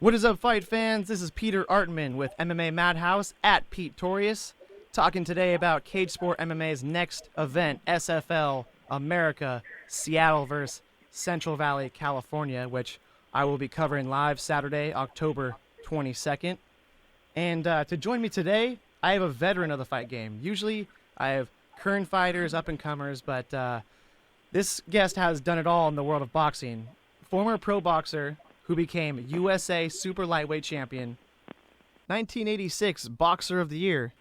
What is up, fight fans? This is Peter Artman with MMA Madhouse at Pete Torius, talking today about Cage Sport MMA's next event, SFL America, Seattle versus Central Valley, California, which I will be covering live Saturday, October 22nd. And to join me today, I have a veteran of the fight game. Usually, I have current fighters, up-and-comers, but this guest has done it all in the world of boxing. Former pro boxer who became USA Super Lightweight Champion, 1986 Boxer of the Year,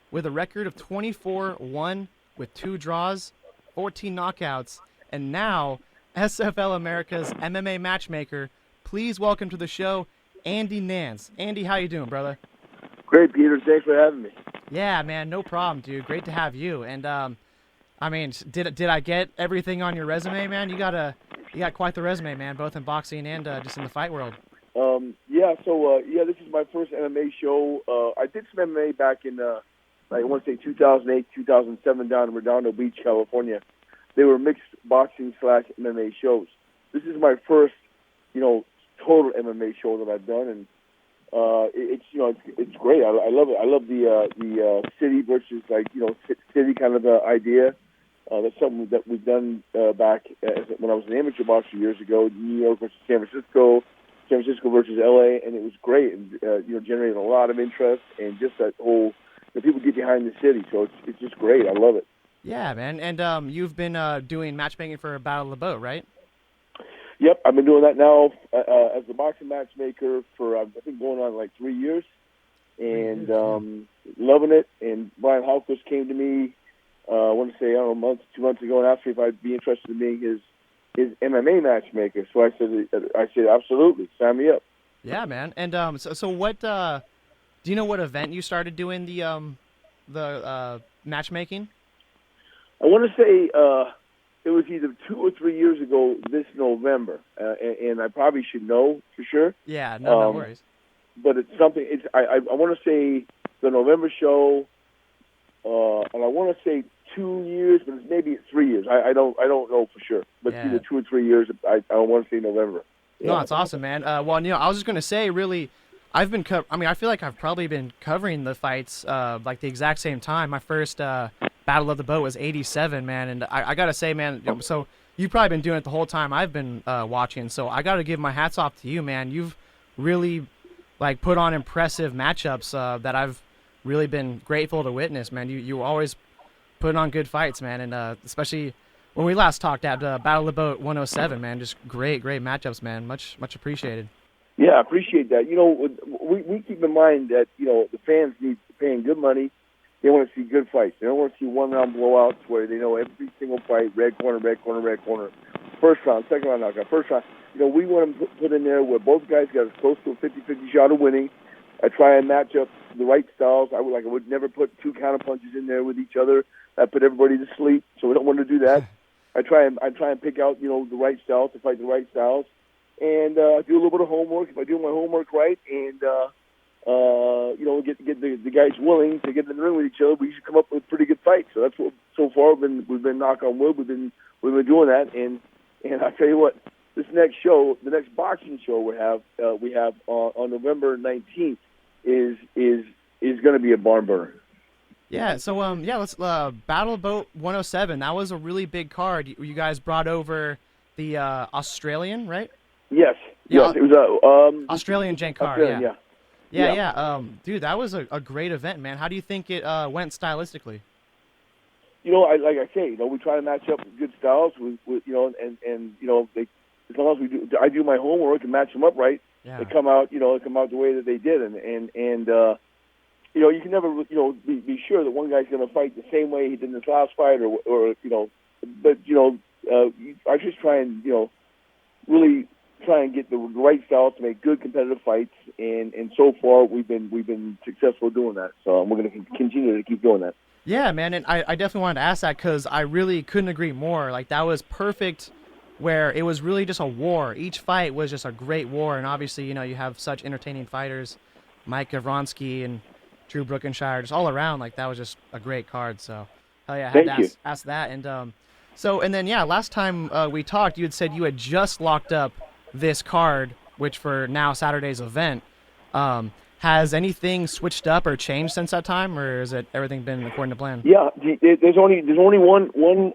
with a record of 24-1 with 2 draws, 14 knockouts, and now SFL America's MMA Matchmaker. Please welcome to the show, Andy Nance. Andy, how you doing, brother? Great, Peter. Thanks for having me. Yeah, man, no problem, dude. Great to have you. And I mean, did I get everything on your resume, man? You got quite the resume, man, both in boxing and just in the fight world. This is my first MMA show. I did some MMA back in, I want to say 2008, 2007 down in Redondo Beach, California. They were mixed boxing / MMA shows. This is my first, total MMA show that I've done, and it's great. I love it. I love the city versus city kind of idea. That's something that we've done back when I was an amateur boxer years ago. New York versus San Francisco versus LA, and it was great, and generated a lot of interest, and just that whole people get behind the city. So it's just great. I love it. Yeah, man. And you've been doing matchmaking for Battle of the Boat, right? Yep, I've been doing that now as a boxing matchmaker for I think going on like 3 years, and loving it. And Brian Halquist came to me. I want to say, a month, 2 months ago, and asked me if I'd be interested in being his MMA matchmaker. So I said, absolutely, sign me up. Yeah, man. And so what? Do you know what event you started doing the matchmaking? I want to say it was either 2 or 3 years ago this November, and I probably should know for sure. Yeah, no worries. But it's something. I want to say the November show, and I want to say 2 years, but it's maybe 3 years. I don't know for sure, but it's either 2 or 3 years. I want to say November. Yeah. No, it's awesome, man. I was just gonna say, really, I feel like I've probably been covering the fights like the exact same time. My first Battle of the Boat was '87, man, and I gotta say, man. So you've probably been doing it the whole time I've been watching. So I gotta give my hats off to you, man. You've really put on impressive matchups that I've really been grateful to witness, man. You always put on good fights, man, and especially when we last talked at Battle of the Boat 107, man. Just great matchups, man. Much appreciated. Yeah, I appreciate that. We keep in mind that the fans need paying good money. They want to see good fights. They don't want to see one-round blowouts where they know every single fight, red corner, red corner, red corner. First round, second round knockout, first round. We want them put in there where both guys got as close to a 50-50 shot of winning. I try and match up the right styles. I would never put 2 counter punches in there with each other. I put everybody to sleep, so we don't want to do that. I try and pick out the right styles to fight the right styles, and do a little bit of homework. If I do my homework right, and get the guys willing to get in the ring with each other, we usually come up with pretty good fights. So that's what so far we've been knock on wood. We've been doing that, and I tell you what, this next show, the next boxing show we have on November 19th is going to be a barn burner. Yeah, so let's Battle Boat 107. That was a really big card. You guys brought over the Australian, right? Yes. Yeah, yes, it was Australian Jankar. Australian, yeah. Dude, that was a great event, man. How do you think it went stylistically? Like I say, we try to match up good styles with as long as we do, I do my homework and match them up right. Yeah. They come out, the way that they did, and you can never, be sure that one guy's going to fight the same way he did in his last fight, but I just try and, really try and get the right styles to make good competitive fights, and so far we've been successful doing that. So we're going to continue to keep doing that. Yeah, man, and I definitely wanted to ask that because I really couldn't agree more. That was perfect, where it was really just a war. Each fight was just a great war, and obviously, you have such entertaining fighters, Mike Gavronsky and Drew Brookenshire, just all around. That was just a great card. So, hell yeah, I had to ask that. And last time we talked, you had said you had just locked up this card which for now Saturday's event. Has anything switched up or changed since that time, or has it everything been according to plan? Yeah, there's only one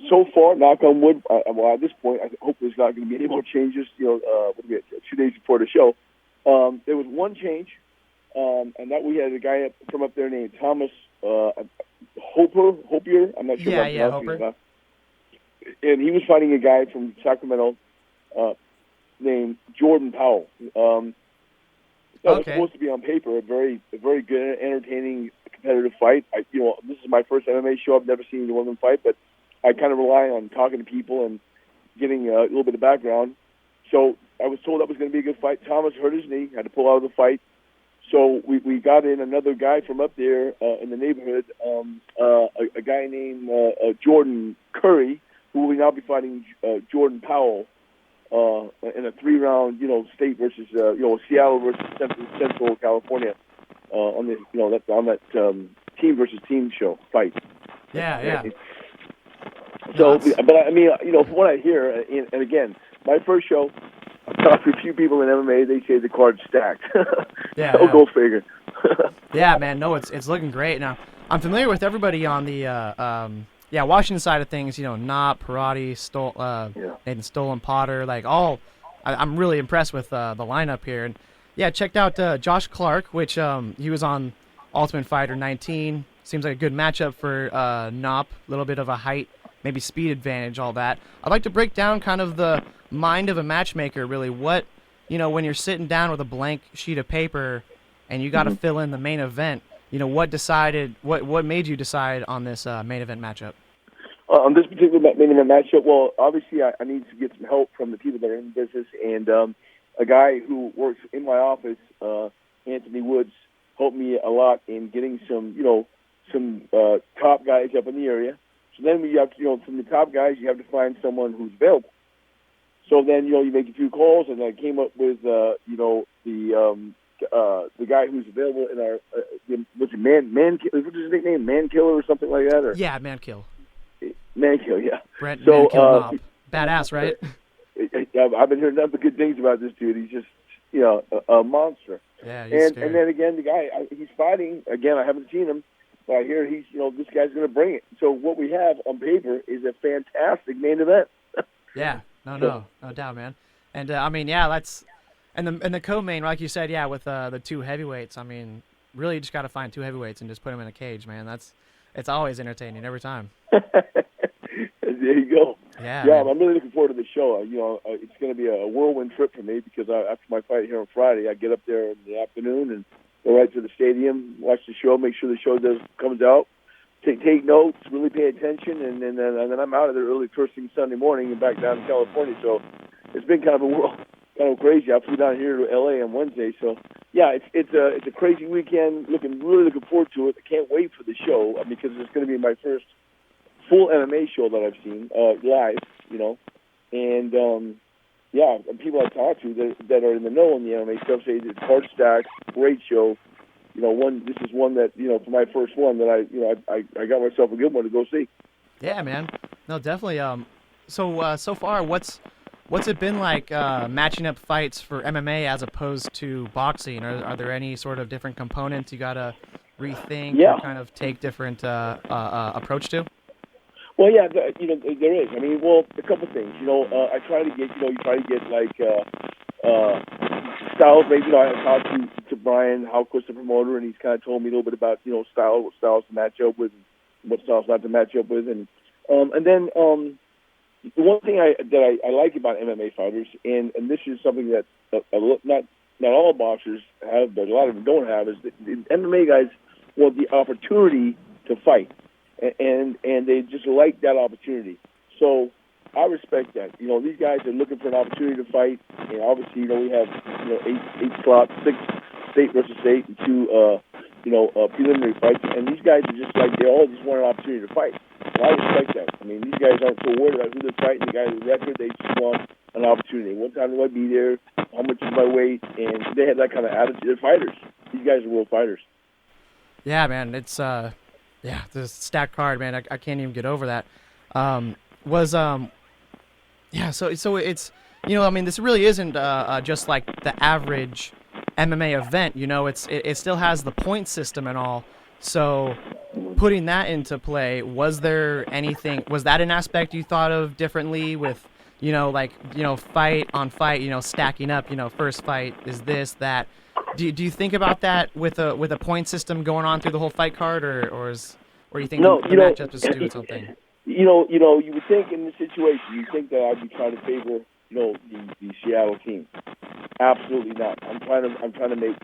so far. Knock on wood. Well, at this point, I hope there's not going to be any more changes. What do we have, 2 days before the show, there was one change, and that we had a guy from up there named Thomas Hopier. I'm not sure. Yeah, Hopier. And he was fighting a guy from Sacramento named Jordan Powell. That was supposed to be on paper a very good, entertaining, competitive fight. This is my first MMA show. I've never seen either one of them fight, but I kind of rely on talking to people and getting a little bit of background. So I was told that was going to be a good fight. Thomas hurt his knee, had to pull out of the fight. So we got in another guy from up there in the neighborhood, a guy named Jordan Curry, who will now be fighting Jordan Powell. In a 3-round, state versus, Seattle versus Central California, on that team versus team show fight. Yeah. So, but I mean, from what I hear, and again, my first show, I've talked to a few people in MMA. They say the card's stacked. Go figure. Yeah, man. No, it's looking great. Now, I'm familiar with everybody on the Washington side of things, Knott, Parati, Nathan Stolen, Potter, I'm really impressed with the lineup here. And yeah, checked out Josh Clark, which he was on Ultimate Fighter 19. Seems like a good matchup for Knott. A little bit of a height, maybe speed advantage, all that. I'd like to break down kind of the mind of a matchmaker, really. What, when you're sitting down with a blank sheet of paper and you got to fill in the main event, what made you decide on this main event matchup? On this particular main event matchup, well, obviously I need to get some help from the people that are in the business, and a guy who works in my office, Anthony Woods, helped me a lot in getting some top guys up in the area. So then we have from the top guys, you have to find someone who's available. So then, you make a few calls, and I came up with, the guy who's available in our, what's his nickname? Man Killer or something like that? Or? Yeah, Man Kill. Mankill, yeah. Brent Mankill, badass, right? I've been hearing nothing but good things about this dude. He's just, a monster. Yeah, he's scary. And then again, the guy, he's fighting. Again, I haven't seen him, but I hear he's, this guy's going to bring it. So what we have on paper is a fantastic main event. Yeah, no doubt, man. And that's, and the co-main, like you said, with the two heavyweights. I mean, really, you just got to find two heavyweights and just put them in a cage, man. It's always entertaining every time. There you go. Yeah, man. I'm really looking forward to the show. It's going to be a whirlwind trip for me because after my fight here on Friday, I get up there in the afternoon and go right to the stadium, watch the show, make sure the show comes out, take notes, really pay attention, and then I'm out of there early first thing Sunday morning and back down to California. So it's been kind of crazy. I flew down here to LA on Wednesday, so yeah, it's a crazy weekend. Really looking forward to it. I can't wait for the show because it's going to be my first full MMA show that I've seen live, and people I talk to that are in the know on the MMA stuff say it's hard stacked, great show. This is one that for my first one that I got myself a good one to go see. Yeah, man. No, definitely. So far, what's it been like matching up fights for MMA as opposed to boxing? Are there any sort of different components you gotta rethink or kind of take different approach to? Well, yeah, there is. I mean, a couple things. I try to get, you try to get like styles. Maybe I talked to Brian Halquist, the promoter, and he's kind of told me a little bit about what styles to match up with, and what styles not to match up with, and then the one thing that I like about MMA fighters, and this is something that not all boxers have, but a lot of them don't have, is that the MMA guys want the opportunity to fight. And they just like that opportunity. So I respect that. These guys are looking for an opportunity to fight, and obviously, we have eight slots, 6 state versus state, and 2 preliminary fights. And these guys are just like they all just want an opportunity to fight. And I respect that. I mean, these guys aren't so worried about who they're fighting, the guy's record. They just want an opportunity. What time do I be there? How much is my weight? And they have that kind of attitude. They're fighters. These guys are real fighters. Yeah, man. It's the stacked card, man. I can't even get over that. So it's I mean, this really isn't just like the average MMA event. It still has the point system and all. So, putting that into play, was there anything? Was that an aspect you thought of differently with, fight on fight, stacking up, first fight is this, that. Do you think about that with a point system going on through the whole fight card, or you think No, the matchup is doing its own thing? You would think in this situation, you think that I'd be trying to favor, the Seattle team. Absolutely not. I'm trying to make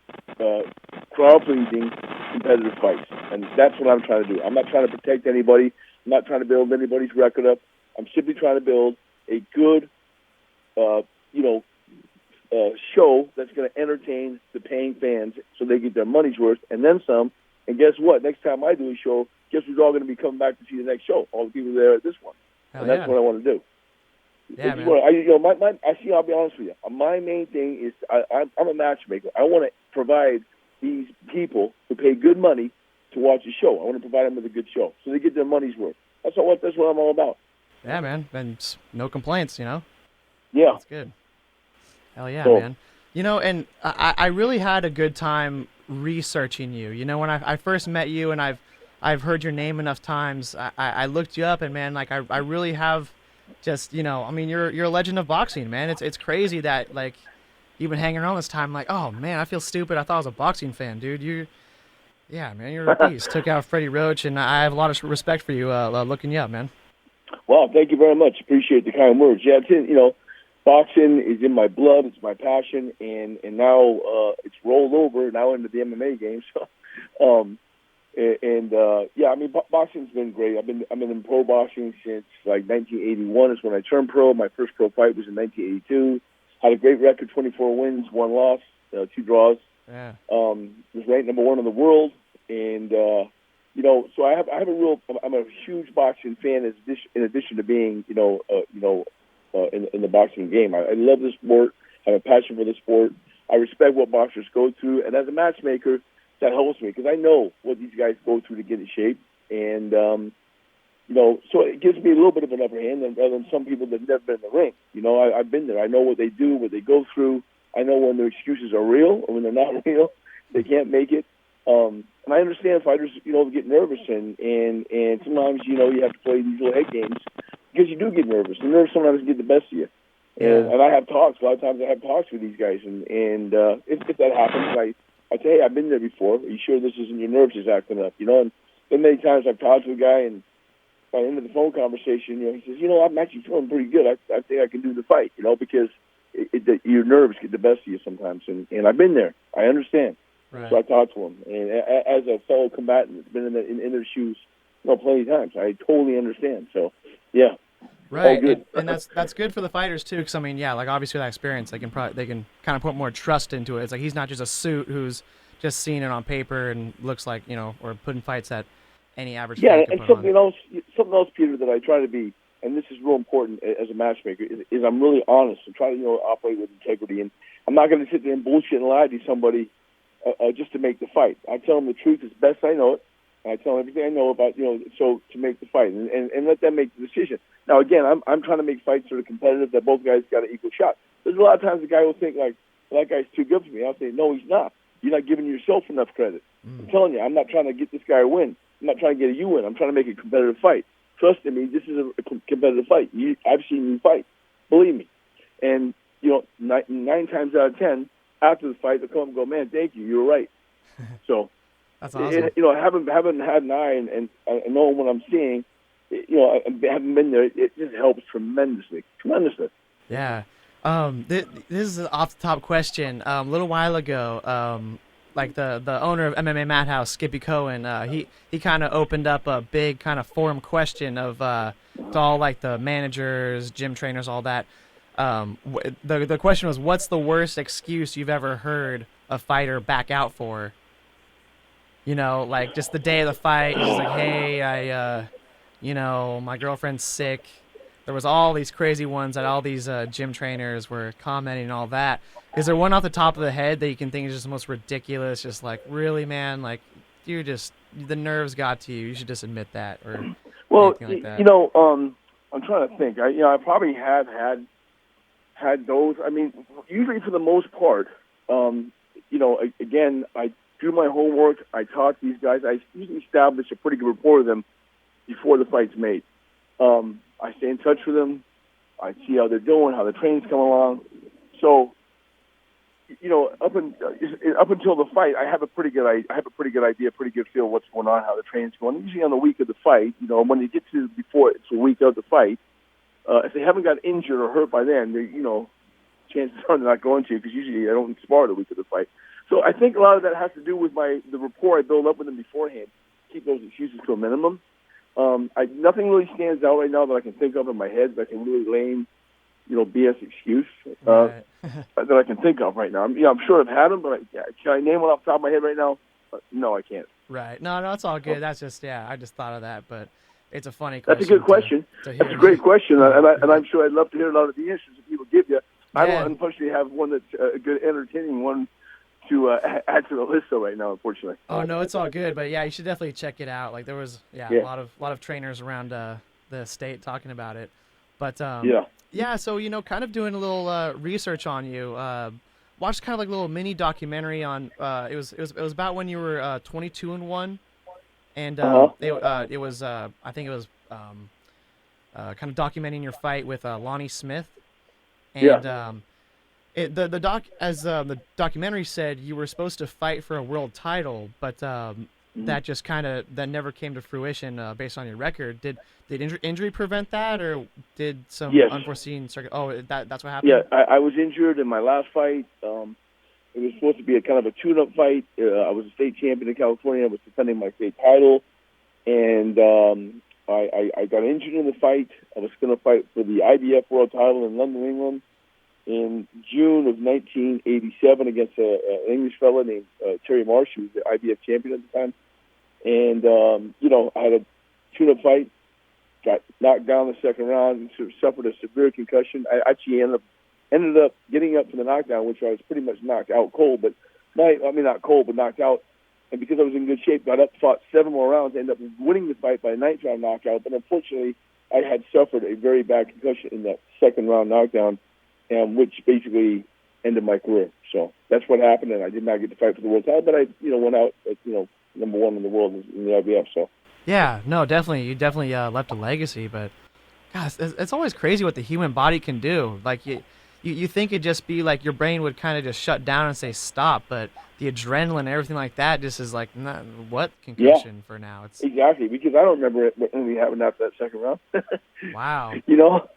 crowd pleasing competitive fights, and that's what I'm trying to do. I'm not trying to protect anybody. I'm not trying to build anybody's record up. I'm simply trying to build a good, show that's going to entertain the paying fans, so they get their money's worth and then some. And guess what? Next time I do a show, guess who's all going to be coming back to see the next show? All the people there at this one. Hell and that's what I want to do. Yeah, man. I'll be honest with you. My main thing is I'm a matchmaker. I want to provide these people who pay good money to watch a show. I want to provide them with a good show, so they get their money's worth. That's what I'm all about. Yeah, man. And no complaints, Yeah. That's good. Hell yeah, man. And I really had a good time researching you. When I first met you, and I've heard your name enough times, I looked you up, and man, like I really have just, I mean, you're a legend of boxing, man. It's crazy that, like, you've been hanging around this time. Like, oh man, I feel stupid. I thought I was a boxing fan, dude. Yeah, man, you're a beast. Took out Freddie Roach, and I have a lot of respect for you, looking you up, man. Well, thank you very much. Appreciate the kind words. Yeah, boxing is in my blood. It's my passion, and now it's rolled over now into the MMA game. So, I mean, boxing's been great. I've been in pro boxing since like 1981 is when I turned pro. My first pro fight was in 1982. Had a great record: 24 wins, 1 loss, 2 draws. Yeah. Was ranked number 1 in the world, and so I have I'm a huge boxing fan. In addition to being in the boxing game, I love the sport. I have a passion for the sport. I respect what boxers go through, and as a matchmaker, that helps me because I know what these guys go through to get in shape, and so it gives me a little bit of an upper hand rather than some people that've never been in the ring. I've been there. I know what they do, what they go through. I know when their excuses are real or when they're not real. They can't make it. And I understand fighters, get nervous, and sometimes, you have to play these little head games because you do get nervous. The nerves sometimes get the best of you. And I have talks. A lot of times I have talks with these guys, and if that happens, I say, hey, I've been there before. Are you sure this isn't your nerves just acting up? And then many times I've talked to a guy, and by the end of the phone conversation, he says, I'm actually feeling pretty good. I think I can do the fight, because your nerves get the best of you sometimes. And I've been there. I understand. Right. So I talked to him. And as a fellow combatant that's been in their shoes, plenty of times, I totally understand. So, yeah. Right, good. And that's good for the fighters too, because I mean, yeah, like obviously with that experience, they can kind of put more trust into it. It's like he's not just a suit who's just seeing it on paper and looks like or putting fights that any average. Yeah, and something else, Peter, that I try to be, and this is real important as a matchmaker, is I'm really honest and try to operate with integrity, and I'm not going to sit there and bullshit and lie to somebody just to make the fight. I tell them the truth as best I know it. I tell them everything I know about, so to make the fight and let them make the decision. Now, again, I'm trying to make fights sort of competitive that both guys got an equal shot. There's a lot of times the guy will think, like, that guy's too good for me. I'll say, no, he's not. You're not giving yourself enough credit. I'm telling you, I'm not trying to get this guy a win. I'm not trying to get a you win. I'm trying to make a competitive fight. Trust in me, this is a competitive fight. I've seen you fight. Believe me. And, 9 times out of 10, after the fight, they'll come and go, man, thank you. You were right. So, that's awesome. Having had an eye and knowing what I'm seeing, I haven't been there. It just helps tremendously. Yeah. This is an off-the-top question. A little while ago, like the owner of MMA Madhouse, Skippy Cohen, he kind of opened up a big kind of forum question of to all like the managers, gym trainers, all that. The question was, what's the worst excuse you've ever heard a fighter back out for? Like just the day of the fight, he's like, hey, my girlfriend's sick. There was all these crazy ones that all these gym trainers were commenting and all that. Is there one off the top of the head that you can think is just the most ridiculous? Just like, really, man, like the nerves got to you. You should just admit that, or anything like that. I'm trying to think. I probably have had had those. I mean, usually for the most part, again, I do my homework. I talk to these guys. I usually establish a pretty good rapport with them before the fight's made. I stay in touch with them. I see how they're doing, how the training's coming along. So, up until the fight, I have a pretty good idea, pretty good feel of what's going on, how the training's going. Usually on the week of the fight, when they get to before it's a week of the fight, if they haven't got injured or hurt by then, chances are they're not going to, because usually I don't spar the week of the fight. So I think a lot of that has to do with the rapport I build up with them beforehand. Keep those excuses to a minimum. Nothing really stands out right now that I can think of in my head that can really lame, BS excuse Right. that I can think of right now. I'm sure I've had them, but can I name one off the top of my head right now? No, I can't. Right. No, it's all good. That's just, I just thought of that, but it's a funny question. That's a good question. That's a great question, and I'm sure I'd love to hear a lot of the answers that people give you. I don't unfortunately have one that's a good, entertaining one to add to the list though right now, unfortunately. Oh no, it's all good, but you should definitely check it out. Like there was a lot of trainers around the state talking about it. But so kind of doing a little research on you. Watched kind of like a little mini documentary on it was about when you were 22-1, and it was I think it was kind of documenting your fight with Lonnie Smith, and the documentary said you were supposed to fight for a world title, but that just that never came to fruition based on your record. Did injury prevent that, or did some unforeseen that's what happened? Yeah, I was injured in my last fight. It was supposed to be a kind of a tune-up fight. I was a state champion in California. I was defending my state title, and I got injured in the fight. I was going to fight for the IBF world title in London, England, in June of 1987 against an English fellow named Terry Marsh, who was the IBF champion at the time. And, I had a tune-up fight, got knocked down in the second round, and suffered a severe concussion. I actually ended up getting up from the knockdown, which I was pretty much knocked out cold, but not cold, but knocked out. And because I was in good shape, got up, fought 7 more rounds, ended up winning the fight by a 9th round knockout. But unfortunately, I had suffered a very bad concussion in that second round knockdown, which basically ended my career. So that's what happened, and I did not get to fight for the world title, but I, went out at, number 1 in the world in the IBF. So. Yeah, no, definitely. You definitely left a legacy, but gosh, it's always crazy what the human body can do. Like you think it'd just be like your brain would kind of just shut down and say stop, but the adrenaline and everything like that just is like, what concussion for now? It's exactly, because I don't remember it really happened after that second round. Wow.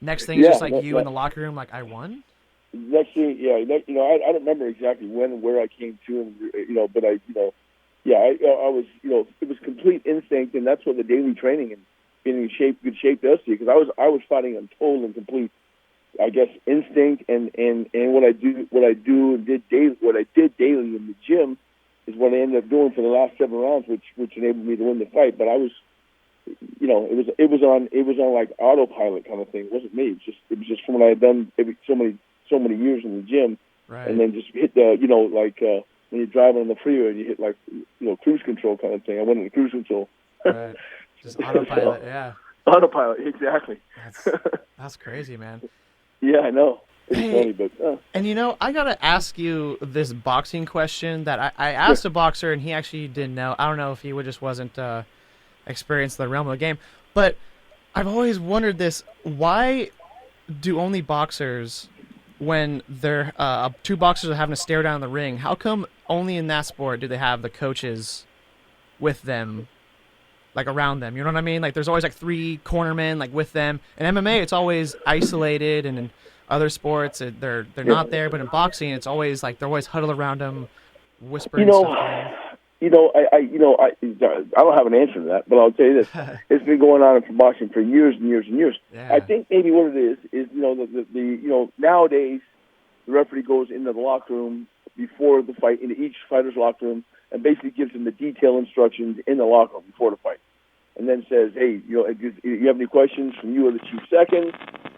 Next thing is just like you in the locker room, like, I won? Next thing, I don't remember exactly when and where I came to, and, but I was, it was complete instinct, and that's what the daily training and being in good shape does to you, because I was fighting on total and complete, I guess, instinct, and what I did daily in the gym is what I ended up doing for the last 7 rounds, which enabled me to win the fight. But I was, it was on like autopilot kind of thing. It wasn't me. It was just from what I had done maybe so many years in the gym, right. And then just hit the, when you're driving on the freeway and you hit like, cruise control kind of thing. I went into cruise control. Right. Just autopilot, yeah. Autopilot, exactly. That's crazy, man. Yeah, I know. It's funny, but... And, I got to ask you this boxing question that I asked a boxer, and he actually didn't know. I don't know if he just wasn't experienced in the realm of the game. But I've always wondered this. Why do only boxers, when they're 2 boxers are having to stare down the ring, how come only in that sport do they have the coaches with them, like around them? You know what I mean? Like there's always like 3 cornermen like with them. In MMA, it's always isolated, and in other sports, they're not there. But in boxing, it's always like they're always huddled around them, whispering stuff. I don't have an answer to that, but I'll tell you this: it's been going on in boxing for years and years and years. Yeah. I think maybe what it is the nowadays the referee goes into the locker room before the fight, into each fighter's locker room, and basically gives them the detailed instructions in the locker room before the fight, and then says, "Hey, you have any questions from you or the chief second?"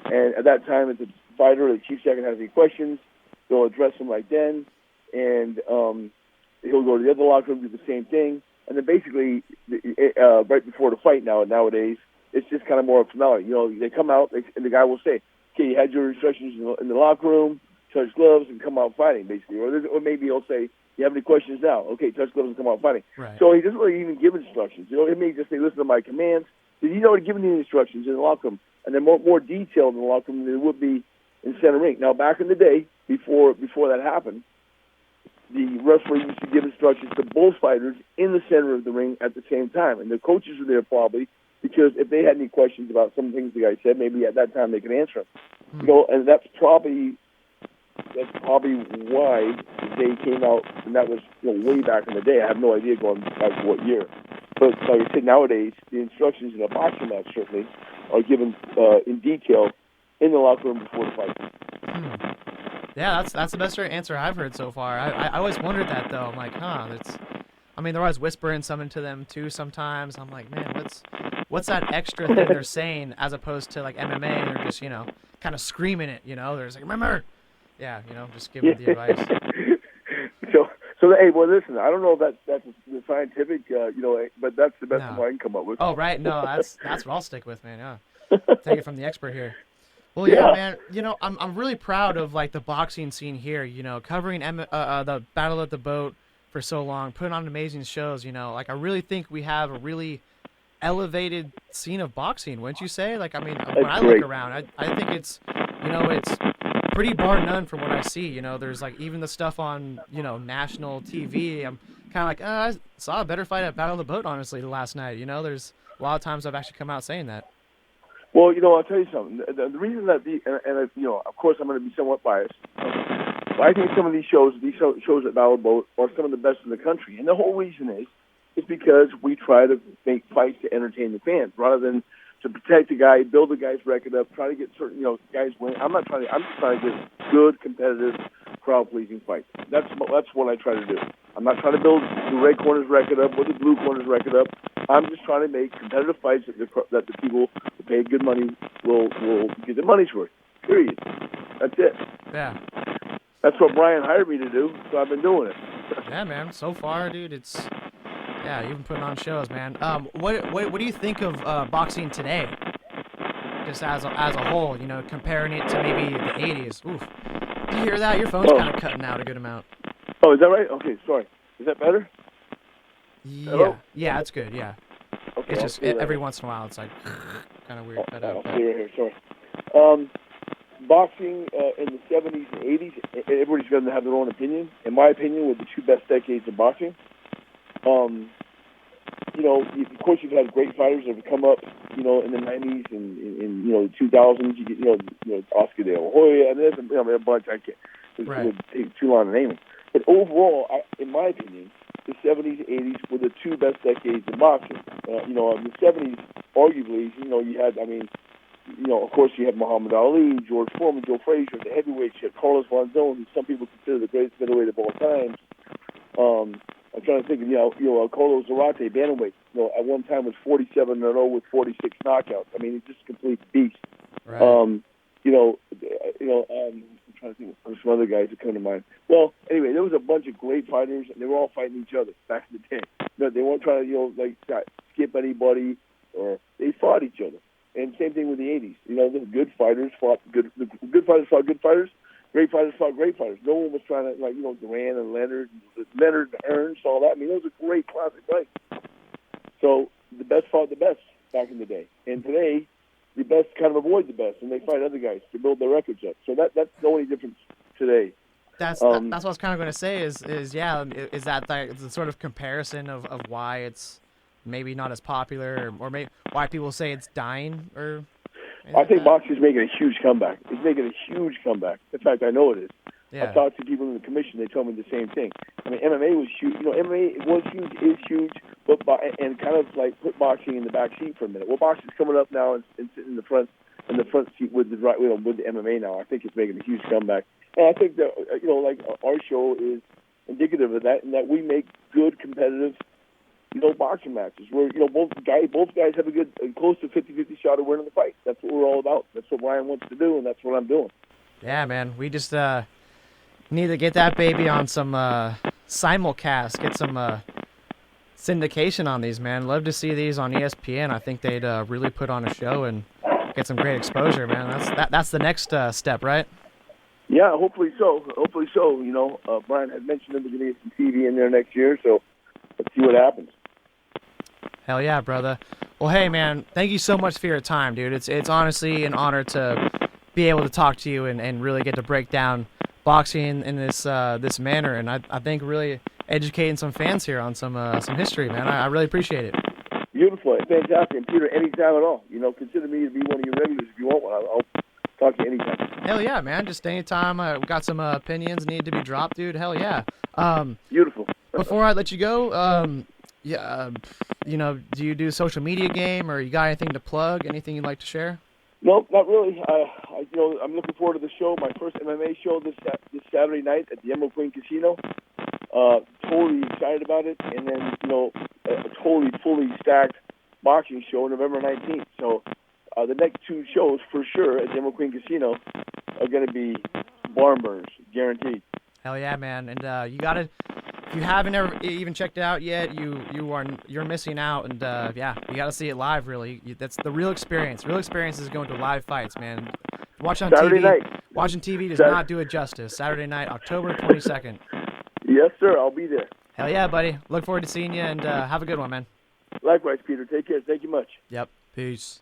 And at that time, if the fighter or the chief second has any questions, they'll address them right then, and he'll go to the other locker room, do the same thing, and then basically right before the fight nowadays, it's just kind of more of a formality. They come out and the guy will say, okay, you had your instructions in the locker room, touch gloves and come out fighting, basically. Or maybe he'll say, you have any questions now? Okay, touch gloves and come out fighting. Right. So he doesn't really even give instructions. He may just say, listen to my commands. He's already given the instructions in the locker room, and they're more detailed in the locker room than it would be in center ring. Now, back in the day, before that happened, the referee used to give instructions to both fighters in the center of the ring at the same time, and the coaches were there probably because if they had any questions about some things the guy said, maybe at that time they could answer them. And that's probably why they came out, and that was way back in the day. I have no idea going back to what year. But like I said, nowadays, the instructions in a boxing match certainly are given in detail in the locker room before the fight. Yeah, that's the best answer I've heard so far. I always wondered that, though. I'm like, they're always whispering something to them, too, sometimes. I'm like, man, what's that extra thing they're saying as opposed to, like, MMA, and they're just, kind of screaming it, They're just like, remember! Yeah, just giving the advice. So hey, well, listen, I don't know if that's the scientific, but that's the best one I can come up with. Oh, right. No, that's what I'll stick with, man. Yeah. Take it from the expert here. Well, yeah, man. I'm really proud of like the boxing scene here. Covering the Battle at the Boat for so long, putting on amazing shows. Like I really think we have a really elevated scene of boxing. Wouldn't you say? Like, when I look around, I think it's pretty bar none from what I see. There's like even the stuff on national TV. I'm kind of like, I saw a better fight at Battle of the Boat honestly last night. There's a lot of times I've actually come out saying that. Well, I'll tell you something. The reason that of course I'm going to be somewhat biased. But I think some of these shows at Battle of the Boat are some of the best in the country, and the whole reason is because we try to make fights to entertain the fans rather than to protect the guy, build the guy's record up, try to get certain guys win. I'm just trying to get good, competitive, crowd-pleasing fights. That's what I try to do. I'm not trying to build the red corner's record up or the blue corner's record up. I'm just trying to make competitive fights that the people who pay good money will get their money's worth. Period. That's it. Yeah. That's what Brian hired me to do, so I've been doing it. Yeah, man. So far, dude, you've been putting on shows, man. What do you think of boxing today? Just as a whole, comparing it to maybe the 80s. Oof. Did you hear that? Your phone's kind of cutting out a good amount. Oh, is that right? Okay, sorry. Is that better? Yeah. Hello? Yeah, it's good, yeah. Okay, it's just every once in a while it's like kind of weird. I'll see right here, sorry. Boxing in the 70s and 80s, everybody's going to have their own opinion. In my opinion, were the two best decades of boxing. Of course, you've had great fighters that have come up, in the 90s and in the 2000s. You get, Oscar De La Hoya, and there's a bunch. It would take too long to name them. But overall, in my opinion, the 70s, 80s were the two best decades of boxing. In the 70s, arguably, you had, of course, you had Muhammad Ali, George Foreman, Joe Frazier, the heavyweights. You had Carlos Monzon, who some people consider the greatest middleweight of all time. I'm trying to think of, Carlos Zarate, bantamweight, at one time was 47-0 with 46 knockouts. He's just a complete beast. Right. I'm trying to think of some other guys that come to mind. Well, anyway, there was a bunch of great fighters, and they were all fighting each other back in the day. They weren't trying to, skip anybody, or they fought each other. And same thing with the 80s. The good fighters fought good fighters. Great fighters fought great fighters. No one was trying to, Duran and Leonard and Ernst, all that. Those are great classic fights. So the best fought the best back in the day. And today, the best kind of avoid the best, and they fight other guys to build their records up. So that's the only difference today. That's what I was kind of going to say is that the sort of comparison of why it's maybe not as popular or maybe why people say it's dying or. I think boxing is making a huge comeback. It's making a huge comeback. In fact, I know it is. Yeah. I've talked to people in the commission. They told me the same thing. MMA was huge. MMA was huge, is huge, and kind of put boxing in the back seat for a minute. Well, boxing's coming up now and sitting in the front seat with the MMA now. I think it's making a huge comeback. And I think that our show is indicative of that, in that we make good competitive boxing matches where, both guys have a close to 50-50 shot of winning the fight. That's what we're all about. That's what Ryan wants to do, and that's what I'm doing. Yeah, man. We just need to get that baby on some simulcast, get some syndication on these, man. Love to see these on ESPN. I think they'd really put on a show, and get some great exposure, man. That's the next step, right? Yeah, hopefully so. Hopefully so. You know, Brian had mentioned that we're going to get some TV in there next year, so let's see what happens. Hell yeah, brother. Well, hey, man, thank you so much for your time, dude. It's honestly an honor to be able to talk to you and really get to break down boxing in this this manner, and I think really educating some fans here on some history, man. I really appreciate it. Beautiful. Fantastic. And Peter, anytime at all. You know, consider me to be one of your regulars if you want one. I'll talk to you anytime. Hell yeah, man. Just anytime got some opinions need to be dropped, dude. Hell yeah. Beautiful. Before I let you go, you know, do you do social media game, or you got anything to plug? Anything you'd like to share? No, not really. You know, I'm looking forward to the show, my first MMA show this Saturday night at the Emerald Queen Casino. Totally excited about it. And then, you know, a totally fully stacked boxing show November 19th. So the next two shows for sure at the Emerald Queen Casino are going to be barn burners, guaranteed. Hell yeah, man. And you gotta, if you haven't ever even checked it out yet, you're missing out. And yeah, you gotta see it live. Really, that's the real experience. Real experience is going to live fights, man. Watching on Saturday TV, night. Watching TV does not do it justice. Saturday night, October 22nd. Yes, sir. I'll be there. Hell yeah, buddy. Look forward to seeing you, and have a good one, man. Likewise, Peter. Take care. Thank you much. Yep. Peace.